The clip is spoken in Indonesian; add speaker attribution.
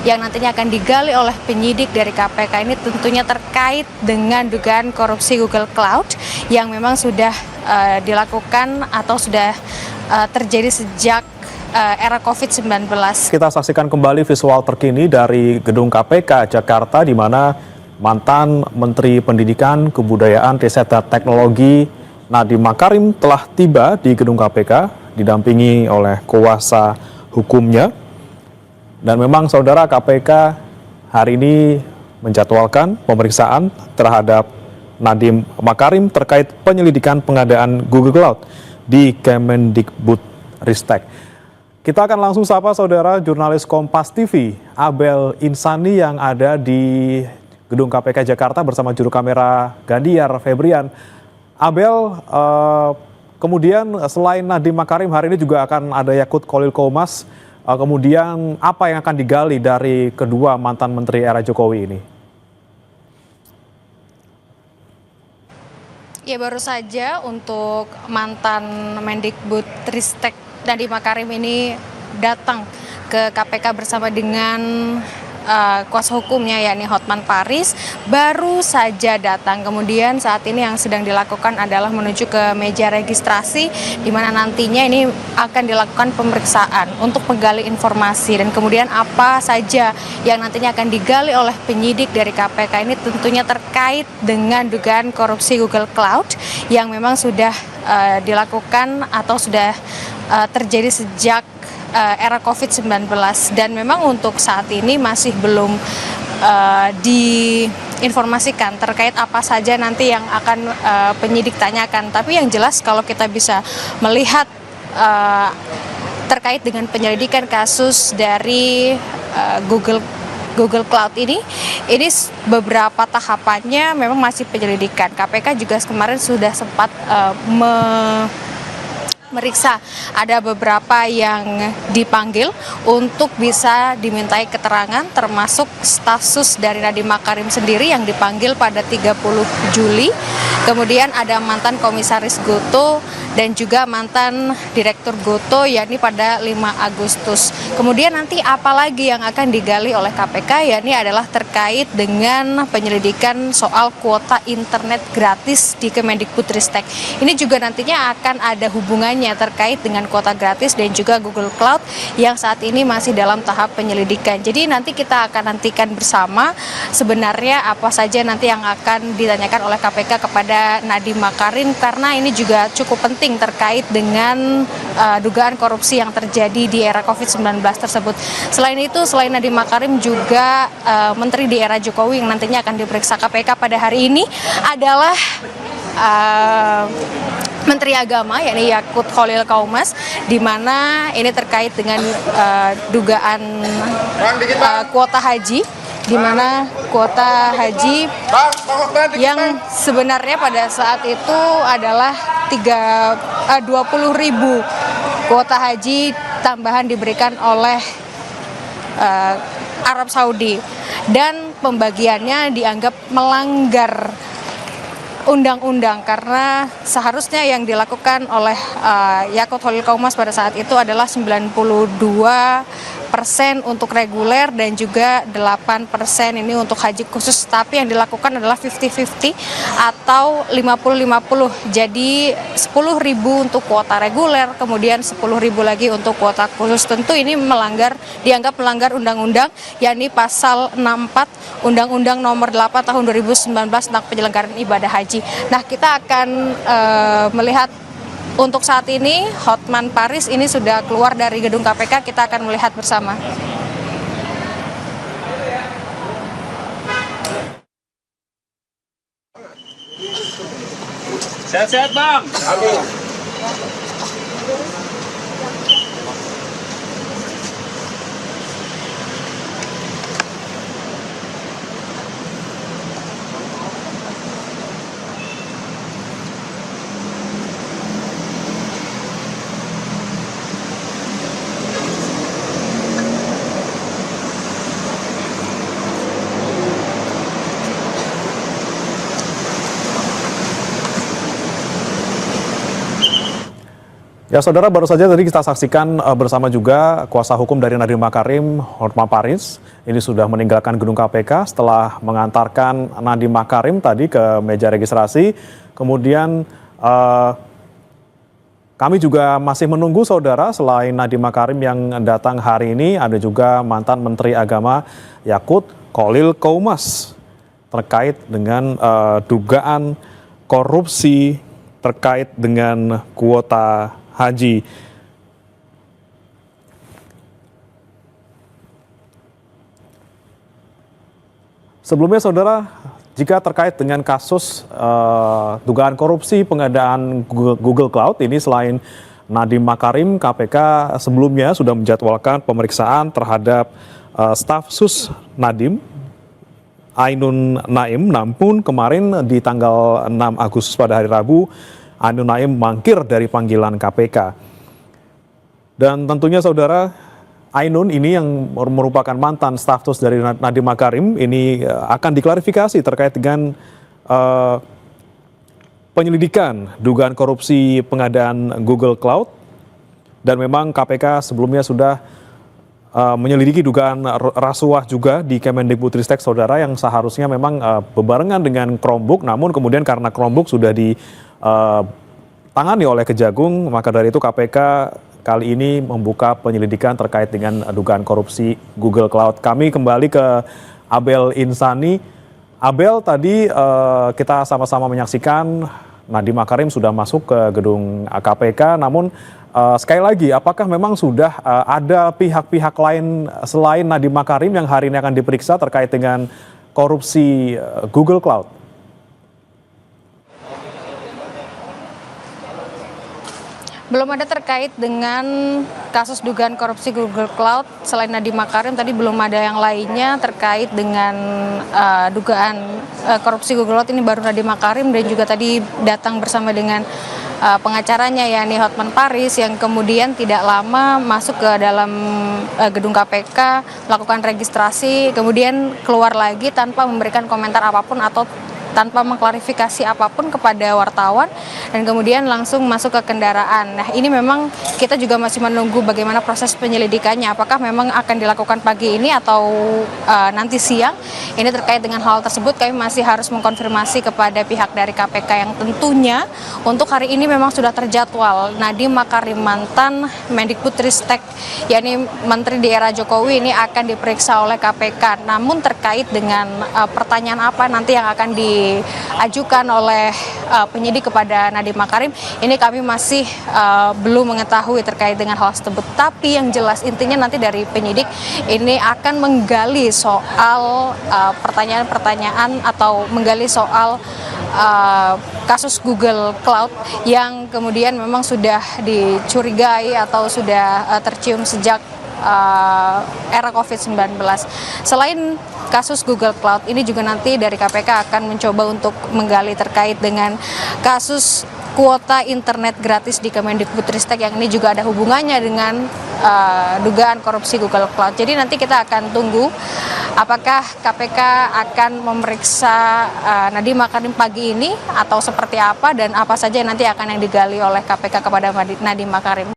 Speaker 1: yang nantinya akan digali oleh penyidik dari KPK ini tentunya terkait dengan dugaan korupsi Google Cloud yang memang sudah dilakukan atau sudah terjadi sejak era COVID-19.
Speaker 2: Kita saksikan kembali visual terkini dari gedung KPK Jakarta di mana mantan Menteri Pendidikan, Kebudayaan, Riset dan Teknologi Nadiem Makarim telah tiba di gedung KPK didampingi oleh kuasa hukumnya. Dan memang saudara, KPK hari ini menjadwalkan pemeriksaan terhadap Nadiem Makarim terkait penyelidikan pengadaan Google Cloud di Kemendikbudristek. Kita akan langsung sapa saudara jurnalis Kompas TV, Abel Insani yang ada di gedung KPK Jakarta bersama juru kamera Gandiar Febrian. Abel, kemudian selain Nadiem Makarim hari ini juga akan ada Yakut Khalil Qomas. Kemudian apa yang akan digali dari kedua mantan menteri era Jokowi ini?
Speaker 1: Ya, baru saja untuk mantan Mendikbudristek Nadiem Makarim ini datang ke KPK bersama dengan kuasa hukumnya yakni Hotman Paris, baru saja datang. Kemudian saat ini yang sedang dilakukan adalah menuju ke meja registrasi di mana nantinya ini akan dilakukan pemeriksaan untuk menggali informasi dan kemudian apa saja yang nantinya akan digali oleh penyidik dari KPK ini tentunya terkait dengan dugaan korupsi Google Cloud yang memang sudah dilakukan atau sudah terjadi sejak era COVID-19 dan memang untuk saat ini masih belum diinformasikan terkait apa saja nanti yang akan penyidik tanyakan. Tapi yang jelas kalau kita bisa melihat terkait dengan penyelidikan kasus dari Google Cloud ini beberapa tahapannya memang masih penyelidikan. KPK juga kemarin sudah sempat meriksa ada beberapa yang dipanggil untuk bisa dimintai keterangan termasuk staf sus dari Nadiem Makarim sendiri yang dipanggil pada 30 Juli. Kemudian ada mantan komisaris Gotoh dan juga mantan direktur Gotoh yakni pada 5 Agustus. Kemudian nanti apa lagi yang akan digali oleh KPK yakni adalah terkait dengan penyelidikan soal kuota internet gratis di Kemendikbudristek. Ini juga nantinya akan ada hubungannya terkait dengan kuota gratis dan juga Google Cloud yang saat ini masih dalam tahap penyelidikan. Jadi nanti kita akan nantikan bersama sebenarnya apa saja nanti yang akan ditanyakan oleh KPK kepada Nadiem Makarim karena ini juga cukup penting terkait dengan dugaan korupsi yang terjadi di era COVID-19 tersebut. Selain itu, selain Nadiem Makarim juga menteri di era Jokowi yang nantinya akan diperiksa KPK pada hari ini adalah Menteri Agama yakni Yakut Khalil Qomas, di mana ini terkait dengan dugaan kuota haji, di mana kuota haji yang sebenarnya pada saat itu adalah 20.000 kuota haji tambahan diberikan oleh Arab Saudi dan pembagiannya dianggap melanggar undang-undang karena seharusnya yang dilakukan oleh Yakut Khalil Qomas pada saat itu adalah 92% untuk reguler dan juga 8% ini untuk haji khusus, tapi yang dilakukan adalah 50-50 atau 50-50. Jadi 10.000 untuk kuota reguler, kemudian 10.000 lagi untuk kuota khusus. Tentu ini dianggap melanggar undang-undang yakni pasal 64 Undang-Undang Nomor 8 Tahun 2019 tentang penyelenggaraan ibadah haji. Nah, kita akan melihat untuk saat ini Hotman Paris ini sudah keluar dari gedung KPK, kita akan melihat bersama.
Speaker 3: Sehat-sehat, Bang. Amin.
Speaker 2: Ya saudara, baru saja tadi kita saksikan bersama juga kuasa hukum dari Nadiem Makarim, Hotma Paris. Ini sudah meninggalkan gedung KPK setelah mengantarkan Nadiem Makarim tadi ke meja registrasi. Kemudian kami juga masih menunggu saudara, selain Nadiem Makarim yang datang hari ini, ada juga mantan Menteri Agama Yakut Khalil Qoumas terkait dengan dugaan korupsi terkait dengan kuota haji. Sebelumnya saudara, jika terkait dengan kasus dugaan korupsi pengadaan Google Cloud ini, selain Nadiem Makarim, KPK sebelumnya sudah menjadwalkan pemeriksaan terhadap staf sus Nadiem, Ainun Naim. Namun kemarin di tanggal 6 Agustus pada hari Rabu, Ainun Naim mangkir dari panggilan KPK. Dan tentunya saudara, Ainun ini yang merupakan mantan staf sus dari Nadiem Makarim ini akan diklarifikasi terkait dengan penyelidikan dugaan korupsi pengadaan Google Cloud. Dan memang KPK sebelumnya sudah menyelidiki dugaan rasuah juga di Kemendikbudristek saudara, yang seharusnya memang bebarengan dengan Chromebook, namun kemudian karena Chromebook sudah ditangani oleh Kejagung, maka dari itu KPK kali ini membuka penyelidikan terkait dengan dugaan korupsi Google Cloud. Kami kembali ke Abel Insani. Abel, tadi kita sama-sama menyaksikan Nadiem Makarim sudah masuk ke gedung KPK, namun sekali lagi, apakah memang sudah ada pihak-pihak lain selain Nadiem Makarim yang hari ini akan diperiksa terkait dengan korupsi Google Cloud?
Speaker 1: Belum ada terkait dengan kasus dugaan korupsi Google Cloud. Selain Nadiem Makarim, tadi belum ada yang lainnya terkait dengan dugaan korupsi Google Cloud. Ini baru Nadiem Makarim, dan juga tadi datang bersama dengan pengacaranya yakni Hotman Paris, yang kemudian tidak lama masuk ke dalam gedung KPK, melakukan registrasi, kemudian keluar lagi tanpa memberikan komentar apapun atau tanpa mengklarifikasi apapun kepada wartawan, dan kemudian langsung masuk ke kendaraan. Nah, ini memang kita juga masih menunggu bagaimana proses penyelidikannya, apakah memang akan dilakukan pagi ini atau nanti siang. Ini terkait dengan hal tersebut kami masih harus mengkonfirmasi kepada pihak dari KPK, yang tentunya untuk hari ini memang sudah terjadwal Nadiem Makarim, mantan Mendikbudristek, yakni Menteri di era Jokowi, ini akan diperiksa oleh KPK. Namun terkait dengan pertanyaan apa nanti yang akan diajukan oleh penyidik kepada Nadiem Makarim, ini kami masih belum mengetahui terkait dengan hal tersebut. Tapi yang jelas intinya nanti dari penyidik ini akan menggali soal pertanyaan-pertanyaan atau menggali soal kasus Google Cloud yang kemudian memang sudah dicurigai atau sudah tercium sejak era COVID-19. Selain kasus Google Cloud, ini juga nanti dari KPK akan mencoba untuk menggali terkait dengan kasus kuota internet gratis di Kemendikbudristek, yang ini juga ada hubungannya dengan dugaan korupsi Google Cloud. Jadi nanti kita akan tunggu apakah KPK akan memeriksa Nadiem Makarim pagi ini atau seperti apa, dan apa saja nanti akan yang digali oleh KPK kepada Nadiem Makarim.